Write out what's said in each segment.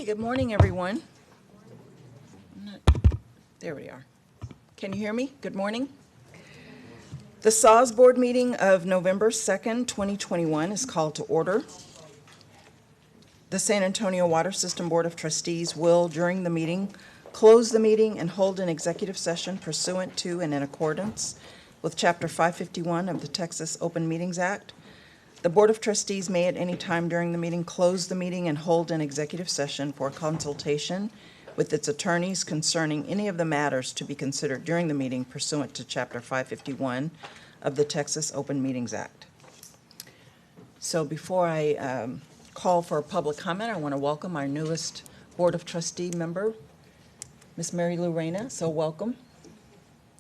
Good morning, everyone. There we are. Can you hear me? Good morning. The SAWS board meeting of November 2nd, 2021 is called to order. The San Antonio Water System Board of Trustees will, during the meeting, close the meeting and hold an executive session pursuant to and in accordance with Chapter 551 of the Texas Open Meetings Act. The Board of Trustees may at any time during the meeting close the meeting and hold an executive session for consultation with its attorneys concerning any of the matters to be considered during the meeting pursuant to Chapter 551 of the Texas Open Meetings Act. So before I call for a public comment, I want to welcome our newest Board of Trustee member, Ms. Mary Lou Reyna. So welcome.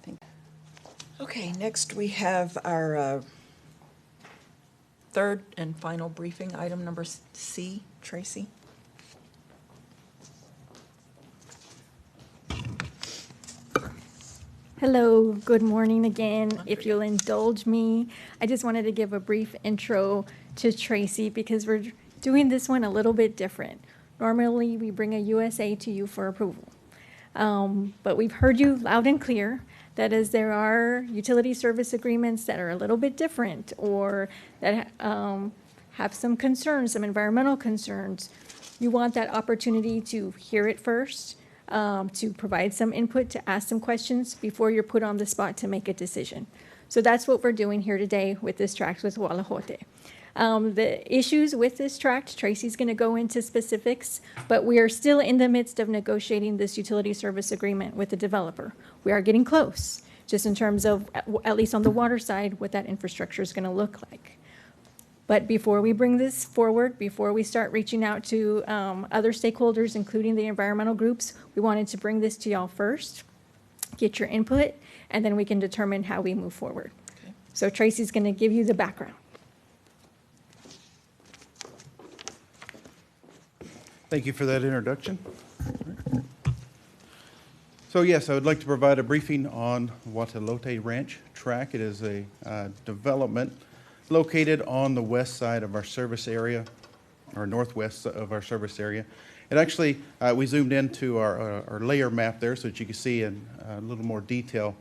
Thank you. Okay, next we have our third and final briefing, item number C. Tracy. Hello, good morning again. If you'll indulge me, I just wanted to give a brief intro to Tracy because we're doing this one a little bit different. Normally, we bring a USA to you for approval. But we've heard you loud and clear that as there are utility service agreements that are a little bit different or that have some concerns, some environmental concerns, you want that opportunity to hear it first, to provide some input, to ask some questions before you're put on the spot to make a decision. So that's what we're doing here today with this tract with Guajolote. The issues with this tract, Tracy's going to go into specifics, but we are still in the midst of negotiating this utility service agreement with the developer. We are getting close, just in terms of, at least on the water side, what that infrastructure is going to look like. But before we bring this forward, before we start reaching out to other stakeholders, including the environmental groups, we wanted to bring this to y'all first, get your input, and then we can determine how we move forward. Okay. So Tracy's going to give you the background. Thank you for that introduction. So yes, I would like to provide a briefing on Guatelote Ranch tract. It is a development located on the west side of our service area, or northwest of our service area. It actually, we zoomed into our layer map there so that you can see in a little more detail.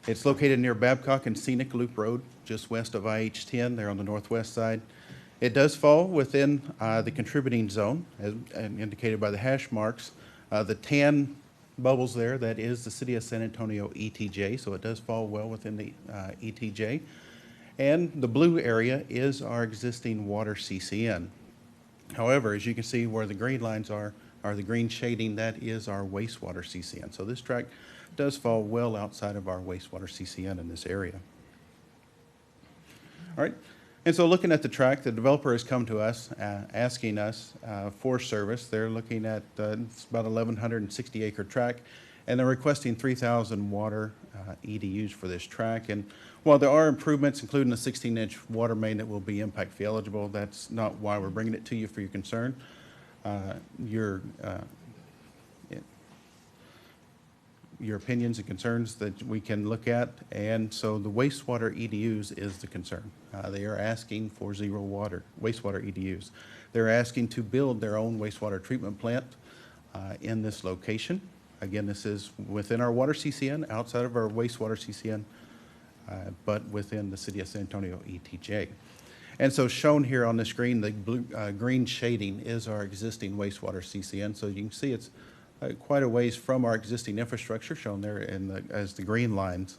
It's located near Babcock and Scenic Loop Road, just west of IH-10 there on the northwest side. It does fall within the contributing zone, as indicated by the hash marks. The tan bubbles there, that is the City of San Antonio ETJ, so it does fall well within the ETJ. And the blue area is our existing water CCN. However, as you can see where the green lines are the green shading, that is our wastewater CCN. So this tract does fall well outside of our wastewater CCN in this area. All right. And so looking at the tract, the developer has come to us asking us for service. They're looking at it's about 1,160 acre tract, and they're requesting 3,000 water EDUs for this tract. And while there are improvements, including a 16-inch water main that will be impact fee eligible, that's not why we're bringing it to you for your concern. Your opinions and concerns that we can look at, and so the wastewater EDUs is the concern. They are asking for zero water, wastewater EDUs. They're asking to build their own wastewater treatment plant in this location. Again, this is within our water CCN, outside of our wastewater CCN, but within the City of San Antonio ETJ. And so shown here on the screen, the blue, green shading is our existing wastewater CCN. So you can see it's quite a ways from our existing infrastructure, shown there as the green lines.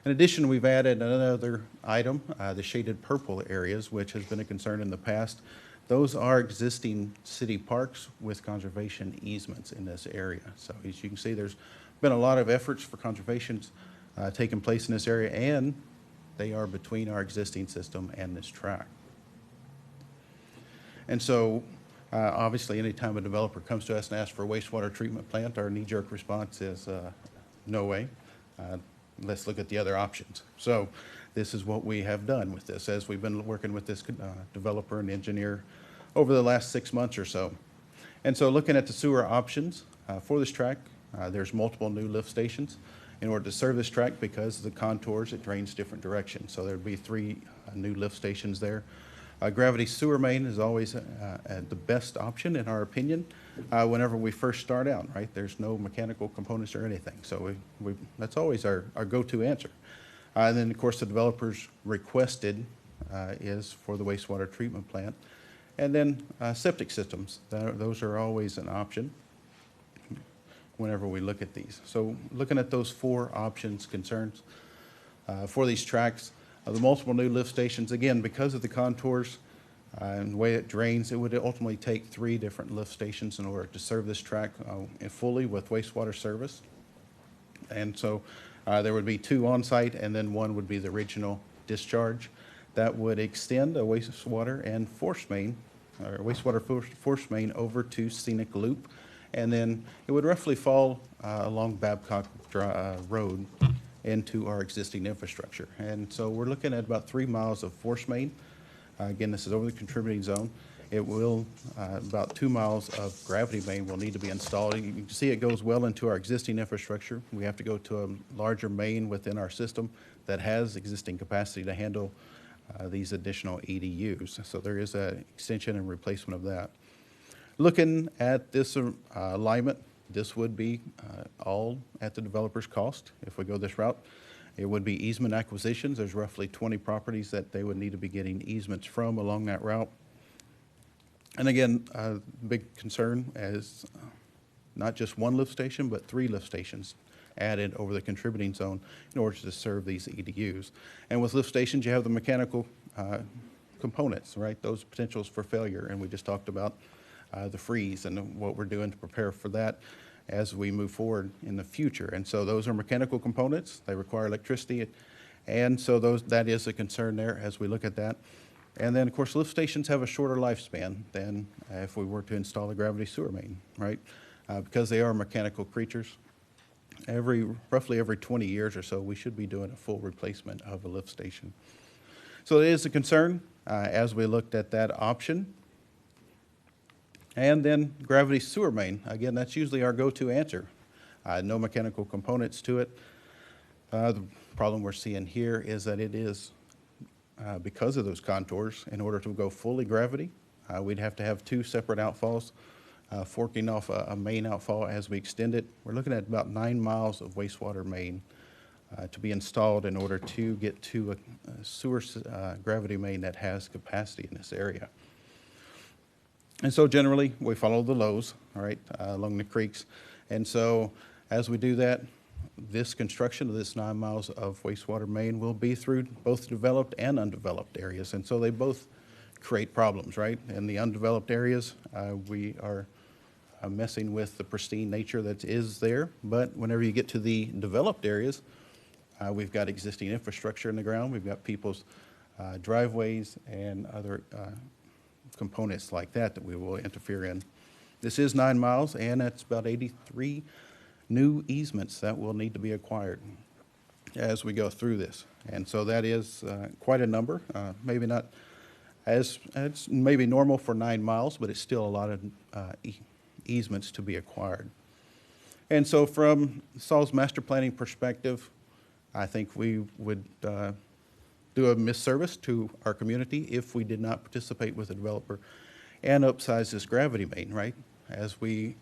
In addition, we've added another item, the shaded purple areas, which has been a concern in the past. Those are existing city parks with conservation easements in this area. So as you can see, there's been a lot of efforts for conservations taking place in this area, and they are between our existing system and this tract. And so obviously, anytime a developer comes to us and asks for a wastewater treatment plant, our knee-jerk response is no way. Let's look at the other options. So this is what we have done with this as we've been working with this developer and engineer over the last 6 months or so. And so looking at the sewer options for this tract, there's multiple new lift stations in order to serve this tract because of the contours, it drains different directions. So there'd be 3 new lift stations there. Gravity sewer main is always the best option, in our opinion, whenever we first start out, right? There's no mechanical components or anything, so that's always our go-to answer. And then, of course, the developers requested is for the wastewater treatment plant. And then septic systems, those are always an option whenever we look at these. So looking at those four options, concerns for these tracks, the multiple new lift stations, again, because of the contours and the way it drains, it would ultimately take 3 different lift stations in order to serve this track fully with wastewater service. And so there would be 2 on-site, and then 1 would be the regional discharge. That would extend a wastewater and force main, or wastewater force main over to Scenic Loop. And then it would roughly fall along Babcock Road into our existing infrastructure. And so we're looking at about 3 miles of force main. Again, this is over the contributing zone. It will, about 2 miles of gravity main will need to be installed. You can see it goes well into our existing infrastructure. We have to go to a larger main within our system that has existing capacity to handle these additional EDUs. So there is an extension and replacement of that. Looking at this alignment, this would be all at the developer's cost if we go this route. It would be easement acquisitions. There's roughly 20 properties that they would need to be getting easements from along that route. And again, big concern is not just 1 lift station, but 3 lift stations added over the contributing zone in order to serve these EDUs. And with lift stations, you have the mechanical components, right? Those potentials for failure, and we just talked about the freeze and what we're doing to prepare for that as we move forward in the future. And so those are mechanical components. They require electricity. And so that is a concern there as we look at that. And then, of course, lift stations have a shorter lifespan than if we were to install a gravity sewer main, right? Because they are mechanical creatures. Roughly every 20 years or so, we should be doing a full replacement of a lift station. So it is a concern as we looked at that option. And then gravity sewer main, again, that's usually our go-to answer. No mechanical components to it. The problem we're seeing here is that it is, because of those contours, in order to go fully gravity, we'd have to have 2 separate outfalls, forking off a main outfall as we extend it. We're looking at about 9 miles of wastewater main to be installed in order to get to a sewer gravity main that has capacity in this area. And so generally, we follow the lows, all right, along the creeks. And so as we do that, this construction of this 9 miles of wastewater main will be through both developed and undeveloped areas. And so they both create problems, right? In the undeveloped areas, we are messing with the pristine nature that is there. But whenever you get to the developed areas, we've got existing infrastructure in the ground. We've got people's driveways and other components like that we will interfere in. This is 9 miles, and that's about 83 new easements that will need to be acquired as we go through this. And so that is quite a number, maybe not as maybe normal for 9 miles, but it's still a lot of easements to be acquired. And so from SAWS master planning perspective, I think we would do a misservice to our community if we did not participate with the developer and upsize this gravity main, right? As we,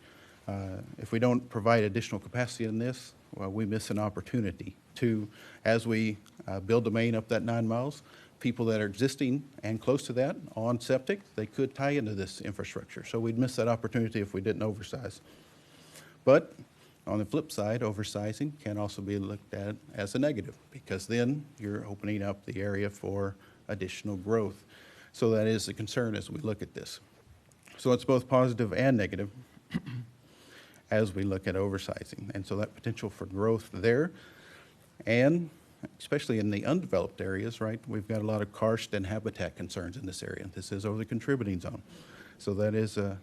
if we don't provide additional capacity in this, well, we miss an opportunity to, as we build the main up that 9 miles, people that are existing and close to that on septic, they could tie into this infrastructure. So we'd miss that opportunity if we didn't oversize. But on the flip side, oversizing can also be looked at as a negative, because then you're opening up the area for additional growth. So that is a concern as we look at this. So it's both positive and negative as we look at oversizing. And so that potential for growth there, and especially in the undeveloped areas, right? We've got a lot of karst and habitat concerns in this area. This is over the contributing zone. So that is a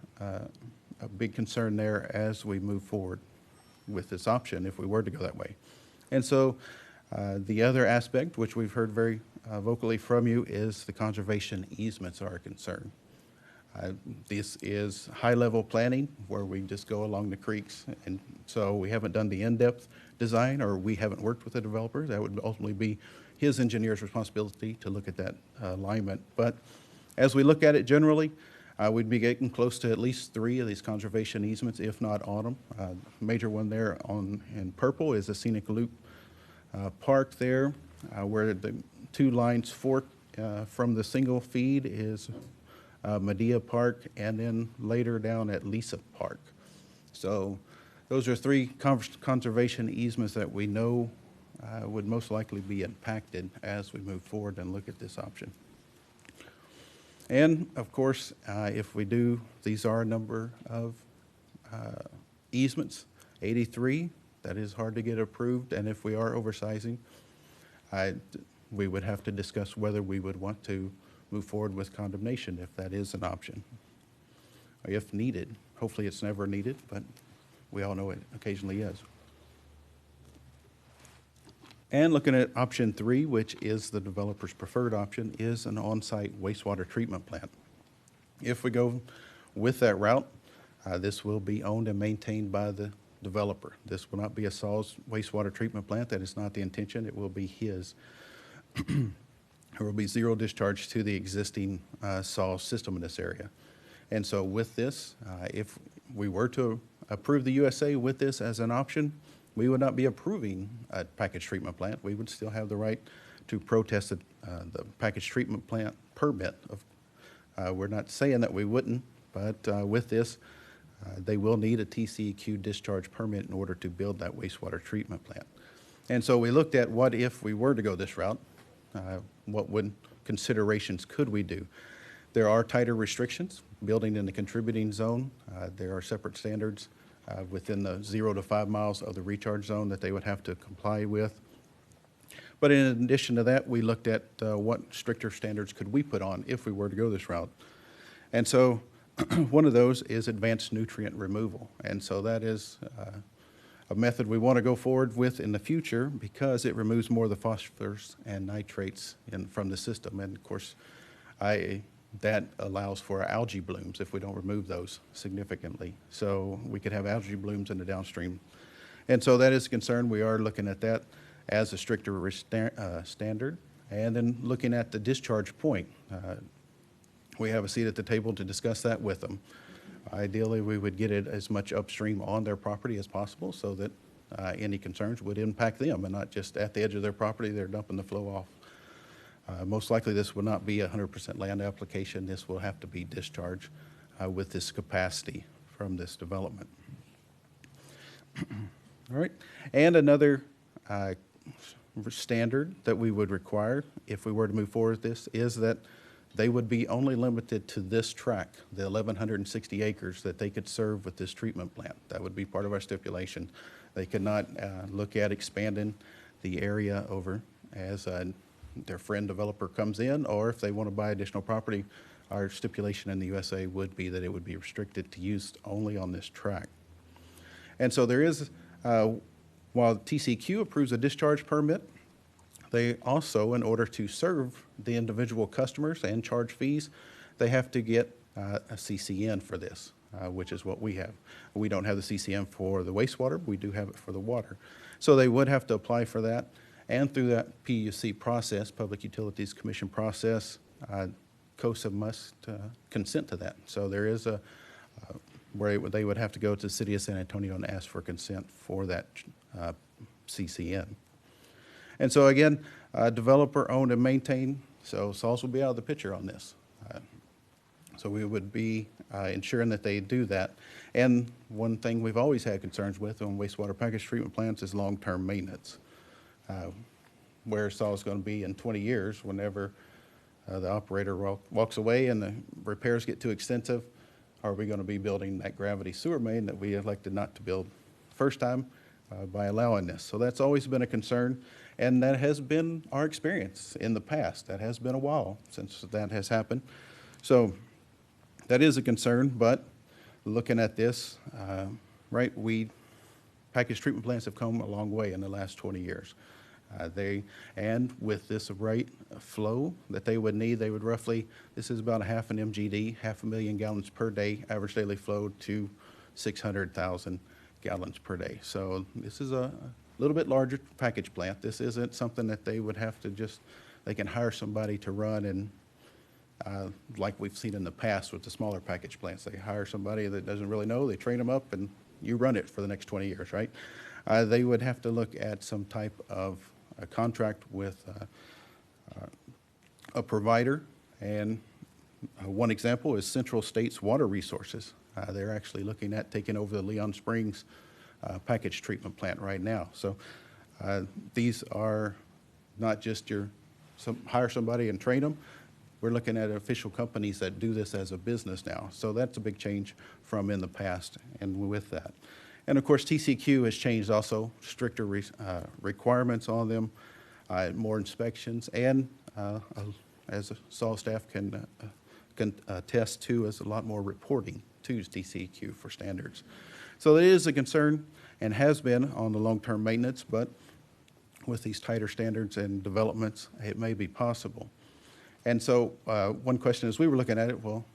big concern there as we move forward with this option if we were to go that way. And so the other aspect, which we've heard very vocally from you, is the conservation easements are a concern. This is high-level planning where we just go along the creeks, and so we haven't done the in-depth design, or we haven't worked with the developer. That would ultimately be his engineer's responsibility to look at that alignment. But As we look at it generally, we'd be getting close to at least 3 of these conservation easements, if not all of them. Major one there in purple is the Scenic Loop Park there, where the 2 lines fork from the single feed is Medea Park, and then later down at Lisa Park. So those are 3 conservation easements that we know would most likely be impacted as we move forward and look at this option. And of course, if we do, these are a number of easements, 83, that is hard to get approved, and if we are oversizing, we would have to discuss whether we would want to move forward with condemnation if that is an option, or if needed. Hopefully it's never needed, but we all know it occasionally is. And looking at option 3, which is the developer's preferred option, is an on-site wastewater treatment plant. If we go with that route, this will be owned and maintained by the developer. This will not be a SAWS wastewater treatment plant. That is not the intention. It will be his. There will be 0 discharge to the existing SAWS system in this area. And so with this, if we were to approve the USA with this as an option, we would not be approving a package treatment plant. We would still have the right to protest the package treatment plant permit. We're not saying that we wouldn't, but with this, they will need a TCEQ discharge permit in order to build that wastewater treatment plant. And so we looked at what if we were to go this route, what considerations could we do? There are tighter restrictions. Building in the contributing zone, there are separate standards within the 0 to 5 miles of the recharge zone that they would have to comply with. But in addition to that, we looked at what stricter standards could we put on if we were to go this route. And so one of those is advanced nutrient removal. And so that is a method we want to go forward with in the future because it removes more of the phosphorus and nitrates from the system. And of course, that allows for algae blooms if we don't remove those significantly. So we could have algae blooms in the downstream. And so that is a concern. We are looking at that as a stricter standard. And then looking at the discharge point. We have a seat at the table to discuss that with them. Ideally, we would get it as much upstream on their property as possible so that any concerns would impact them and not just at the edge of their property, they're dumping the flow off. Most likely, this will not be a 100% land application. This will have to be discharged with this capacity from this development. All right, and another standard that we would require if we were to move forward with this is that they would be only limited to this tract, the 1,160 acres that they could serve with this treatment plant. That would be part of our stipulation. They could not look at expanding the area over as their friend developer comes in, or if they want to buy additional property, our stipulation in the USA would be that it would be restricted to use only on this tract. And so there is, while TCQ approves a discharge permit, they also, in order to serve the individual customers and charge fees, they have to get a CCN for this, which is what we have. We don't have the CCN for the wastewater, we do have it for the water. So they would have to apply for that. And through that PUC process, Public Utilities Commission process, COSA must consent to that. So there is where they would have to go to the City of San Antonio and ask for consent for that CCN. And so again, developer owned and maintained, so SAWS will be out of the picture on this. So we would be ensuring that they do that. And one thing we've always had concerns with on wastewater package treatment plants is long-term maintenance. Where SAWS is going to be in 20 years whenever the operator walks away and the repairs get too extensive. Are we going to be building that gravity sewer main that we elected not to build first time by allowing this? So that's always been a concern, and that has been our experience in the past. That has been a while since that has happened. So that is a concern, but looking at this, right, package treatment plants have come a long way in the last 20 years. And with this rate of flow that they would need, they would roughly, this is about a half an MGD, 500,000 gallons per day, average daily flow to 600,000 gallons per day. So this is a little bit larger package plant. This isn't something that they would have to they can hire somebody to run and like we've seen in the past with the smaller package plants. They hire somebody that doesn't really know, they train them up, and you run it for the next 20 years, right? They would have to look at some type of a contract with a provider, and one example is Central States Water Resources. They're actually looking at taking over the Leon Springs package treatment plant right now. So these are not just hire somebody and train them. We're looking at official companies that do this as a business now. So that's a big change from in the past and with that. And of course, TCQ has changed also, stricter requirements on them, more inspections, and as SAWS staff can attest to, is a lot more reporting to TCQ for standards. So it is a concern and has been on the long-term maintenance, but with these tighter standards and developments, it may be possible. And so one question as we were looking at it, well,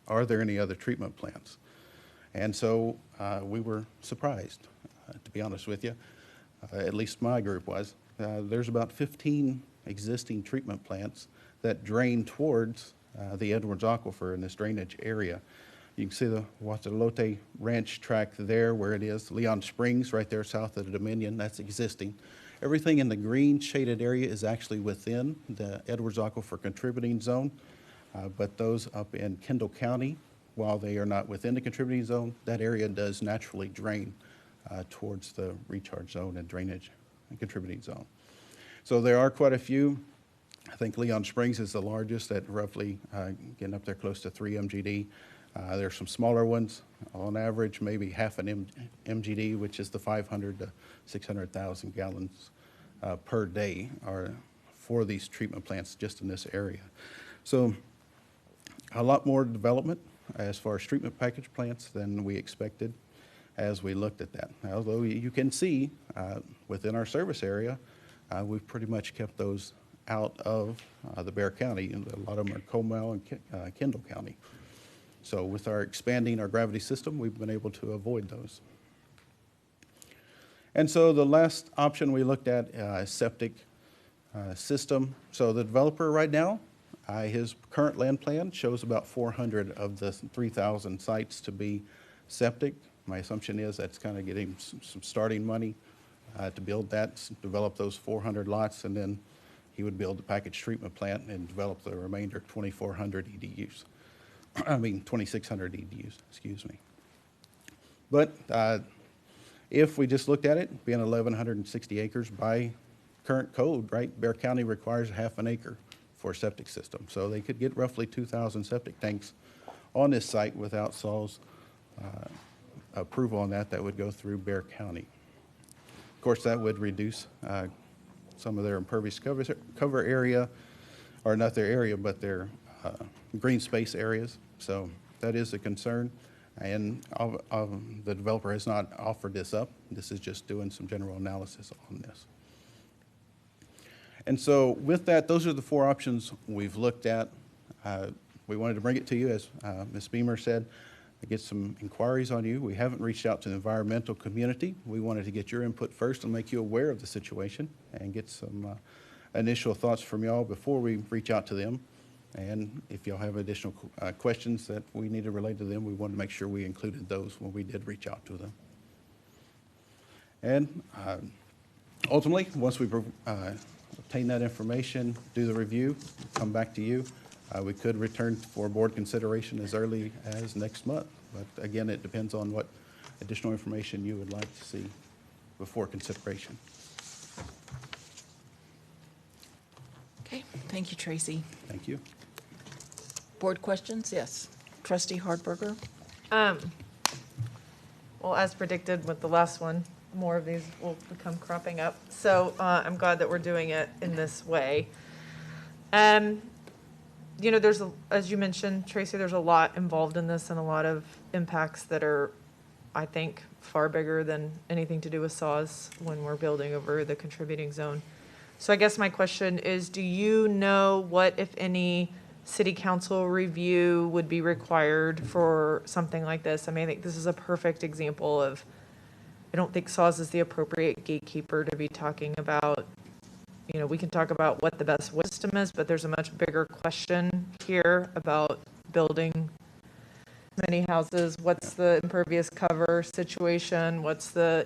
are there any other treatment plants? And so we were surprised, to be honest with you, at least my group was. There's about 15 existing treatment plants that drain towards the Edwards Aquifer in this drainage area. You can see the Guatelote Ranch tract there where it is. Leon Springs right there south of the Dominion, that's existing. Everything in the green shaded area is actually within the Edwards Aquifer contributing zone, but those up in Kendall County, while they are not within the contributing zone, that area does naturally drain towards the recharge zone and drainage and contributing zone. So there are quite a few. I think Leon Springs is the largest at roughly getting up there close to 3 MGD. There's some smaller ones, on average maybe half an MGD, which is the 500 to 600,000 gallons per day are for these treatment plants just in this area. So a lot more development as far as treatment package plants than we expected as we looked at that. Although you can see within our service area, we've pretty much kept those out of the Bexar County, and a lot of them are Comal and Kendall County. So with our expanding our gravity system, we've been able to avoid those. And so the last option we looked at is septic system. So the developer right now, his current land plan shows about 400 of the 3,000 sites to be septic. My assumption is that's kind of getting some starting money to build that, develop those 400 lots, and then he would build the package treatment plant and develop the remainder 2,400 EDUs. I mean, 2,600 EDUs, excuse me. But if we just looked at it, being 1,160 acres by current code, right, Bexar County requires half an acre for a septic system. So they could get roughly 2,000 septic tanks on this site without SAWS approval on that. That would go through Bexar County. Of course, that would reduce some of their impervious cover area, or not their area, but their green space areas. So that is a concern. And the developer has not offered this up. This is just doing some general analysis on this. And so with that, those are the 4 options we've looked at. We wanted to bring it to you, as Ms. Beamer said, to get some inquiries on you. We haven't reached out to the environmental community. We wanted to get your input first and make you aware of the situation and get some initial thoughts from y'all before we reach out to them. And if y'all have additional questions that we need to relate to them, we wanted to make sure we included those when we did reach out to them. And ultimately, once we obtain that information, do the review, come back to you, we could return for board consideration as early as next month. But again, it depends on what additional information you would like to see before consideration. Okay, thank you, Tracy. Thank you. Board questions? Yes. Trustee Hardberger? Well, as predicted with the last one, more of these will become cropping up. So I'm glad that we're doing it in this way. You know, as you mentioned, Tracy, there's a lot involved in this and a lot of impacts that are, I think, far bigger than anything to do with SAWS when we're building over the contributing zone. So I guess my question is, do you know what, if any, city council review would be required for something like this? I mean, I think this is a perfect example of, I don't think SAWS is the appropriate gatekeeper to be talking about we can talk about what the best system is, but there's a much bigger question here about building many houses. What's the impervious cover situation? What's the,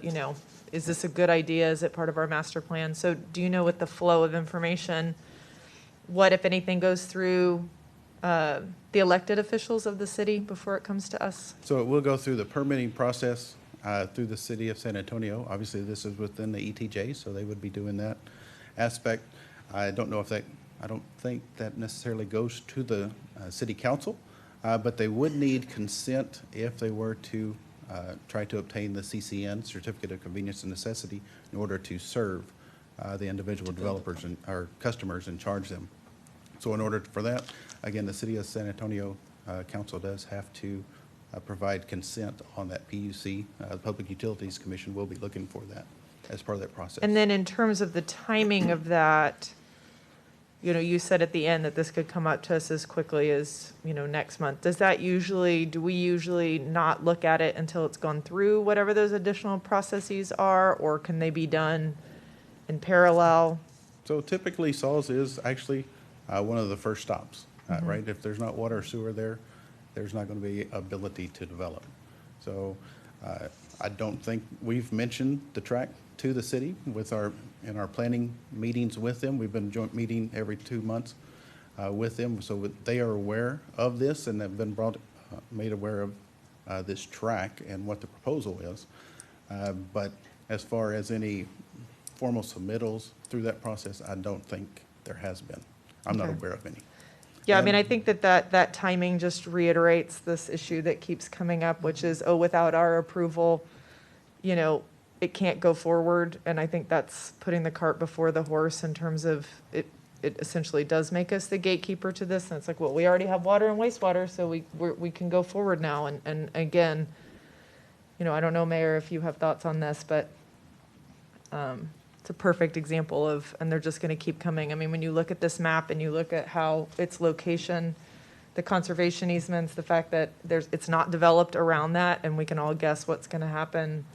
is this a good idea? Is it part of our master plan? So do you know what the flow of information, what, if anything, goes through the elected officials of the city before it comes to us? So it will go through the permitting process through the city of San Antonio. Obviously, this is within the ETJ, so they would be doing that aspect. I don't think that necessarily goes to the city council, but they would need consent if they were to try to obtain the CCN, Certificate of Convenience and Necessity, in order to serve the individual developers and our customers and charge them. So in order for that, again, the city of San Antonio council does have to provide consent on that PUC. The Public Utilities Commission will be looking for that as part of that process. And then in terms of the timing of that, you said at the end that this could come up to us as quickly as, next month. Do we usually not look at it until it's gone through whatever those additional processes are, or can they be done in parallel? So typically SAWS is actually one of the first stops, Mm-hmm. right? If there's not water or sewer there, there's not going to be ability to develop. So I don't think we've mentioned the track to the city in our planning meetings with them. We've been joint meeting every 2 months with them, so they are aware of this and have been made aware of this track and what the proposal is. But as far as any formal submittals through that process, I don't think there has been. I'm not Okay. aware of any. Yeah, I think that timing just reiterates this issue that keeps coming up, which is, without our approval, it can't go forward. And I think that's putting the cart before the horse in terms of it essentially does make us the gatekeeper to this. And it's like, well, we already have water and wastewater, so we can go forward now. And again, I don't know, Mayor, if you have thoughts on this, but it's a perfect example of, and they're just going to keep coming. I mean, when you look at this map and you look at how its location, the conservation easements, the fact that it's not developed around that, and we can all guess what's going to happen,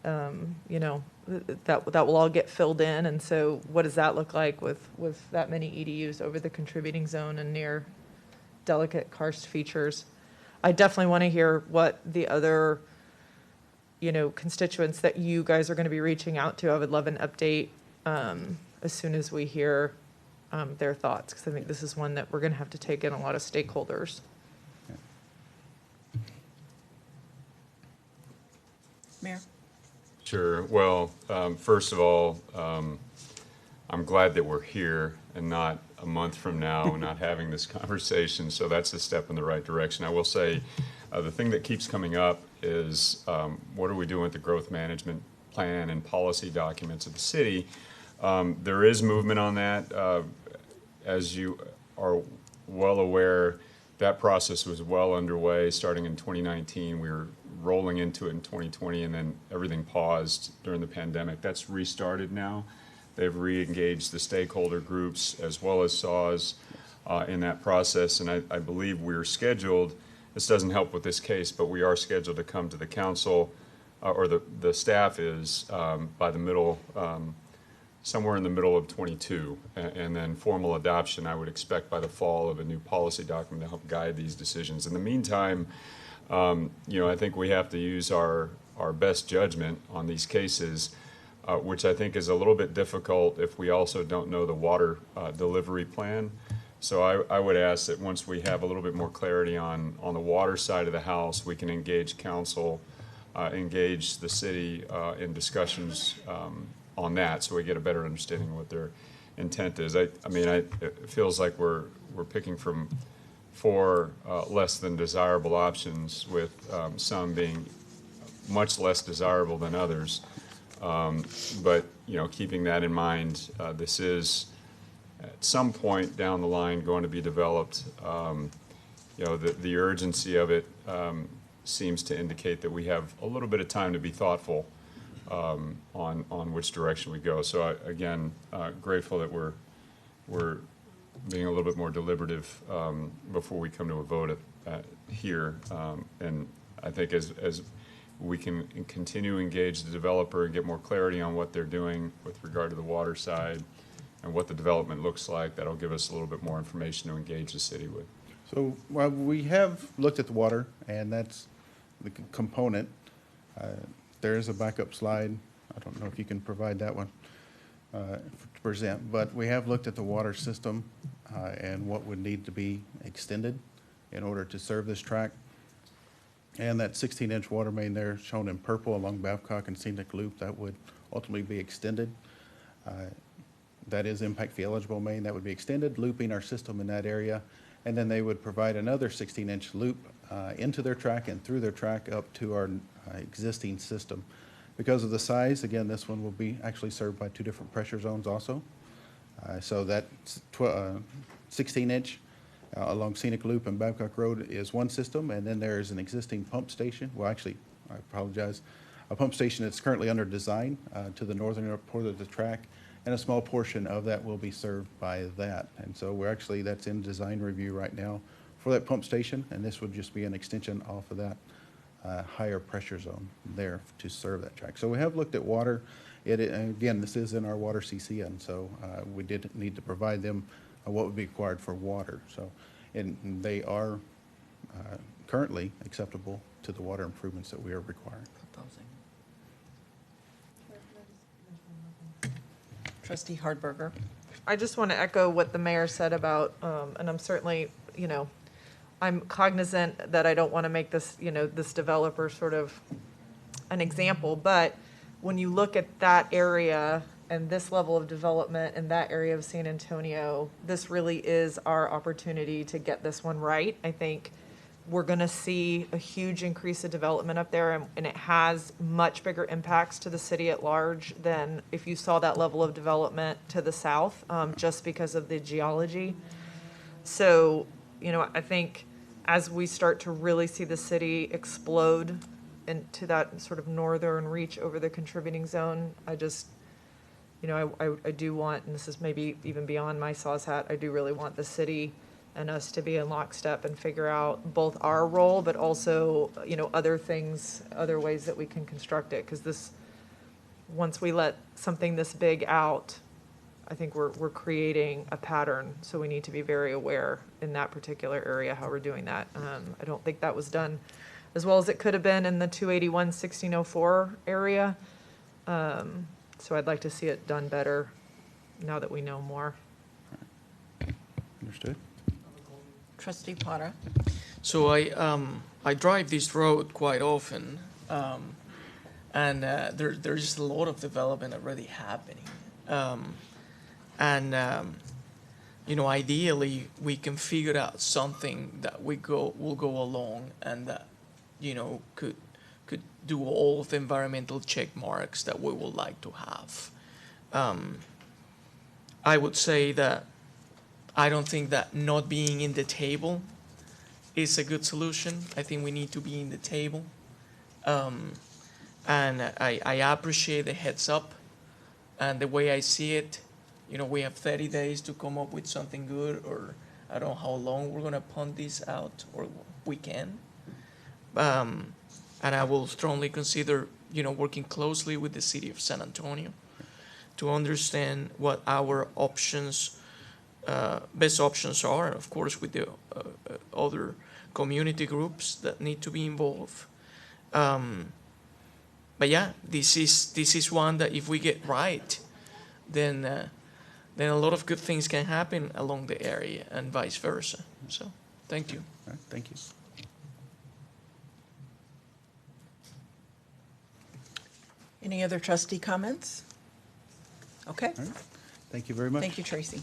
that will all get filled in. And so what does that look like with that many EDUs over the contributing zone and near delicate karst features? I definitely want to hear what the other constituents that you guys are going to be reaching out to. I would love an update as soon as we hear their thoughts, because I think this is one that we're going to have to take in a lot of stakeholders. Mayor? Sure. Well, first of all, I'm glad that we're here and not a month from now not having this conversation. So that's a step in the right direction. I will say the thing that keeps coming up is what are we doing with the growth management plan and policy documents of the city? There is movement on that. As you are well aware, that process was well underway starting in 2019. We were rolling into it in 2020, and then everything paused during the pandemic. That's restarted now. They've re-engaged the stakeholder groups as well as SAWS in that process, and I believe we're scheduled, this doesn't help with this case, but we are scheduled to come to the council, or the staff is, by the middle, somewhere in the middle of 22, and then formal adoption I would expect by the fall of a new policy document to help guide these decisions. In the meantime, I think we have to use our best judgment on these cases, which I think is a little bit difficult if we also don't know the water delivery plan. So I would ask that once we have a little bit more clarity on the water side of the house, we can engage council, engage the city in discussions on that, so we get a better understanding of what their intent is. It feels like we're picking from 4 less than desirable options, with some being much less desirable than others. But keeping that in mind, this is at some point down the line going to be developed. The urgency of it seems to indicate that we have a little bit of time to be thoughtful on which direction we go. So again, grateful that we're being a little bit more deliberative before we come to a vote here. And I think as we can continue to engage the developer and get more clarity on what they're doing with regard to the water side, and what the development looks like. That'll give us a little bit more information to engage the city with. So, well, we have looked at the water, and that's the component. There is a backup slide. I don't know if you can provide that one to present, but we have looked at the water system and what would need to be extended in order to serve this track. And that 16-inch water main there shown in purple along Babcock and Scenic Loop, that would ultimately be extended. That is impact fee eligible main that would be extended, looping our system in that area. And then they would provide another 16-inch loop into their track and through their track up to our existing system. Because of the size, again, this one will be actually served by 2 different pressure zones also. So that 16-inch along Scenic Loop and Babcock Road is one system, and then there is an existing pump station. Well, actually, I apologize. A pump station that's currently under design to the northern part of the track, and a small portion of that will be served by that. And so that's in design review right now for that pump station, and this would just be an extension off of that higher pressure zone there to serve that track. So we have looked at water. Again, this is in our water CCN, so we did need to provide them what would be required for water. So, and they are currently acceptable to the water improvements that we are requiring. Proposing. Trustee Hardberger. I just want to echo what the mayor said about, and I'm certainly, I'm cognizant that I don't want to make this, this developer sort of an example, but when you look at that area and this level of development in that area of San Antonio, this really is our opportunity to get this one right. I think we're going to see a huge increase of development up there, and it has much bigger impacts to the city at large than if you saw that level of development to the south, just because of the geology. So, I think as we start to really see the city explode into that sort of northern reach over the contributing zone, I just, I do want, and this is maybe even beyond my SAWS hat, I do really want the city and us to be in lockstep and figure out both our role, but also, other things, other ways that we can construct it. Because once we let something this big out, I think we're creating a pattern. So we need to be very aware in that particular area how we're doing that. I don't think that was done as well as it could have been in the 281-1604 area. So I'd like to see it done better now that we know more. Understood? Trustee Potter. So I drive this road quite often, and there's a lot of development already happening, ideally we can figure out something that will go along and that could do all of the environmental check marks that we would like to have. I would say that I don't think that not being in the table is a good solution. I think we need to be in the table. And I appreciate the heads up, and the way I see it, we have 30 days to come up with something good, or I don't know how long we're gonna punt this out, or we can. And I will strongly consider, working closely with the city of San Antonio to understand what our options, best options are, of course, with the other community groups that need to be involved. But yeah, this is one that if we get right, then a lot of good things can happen along the area and vice versa. So, thank you. All right, thank you. Any other trustee comments? Okay, All right. Thank you very much. thank you, Tracy.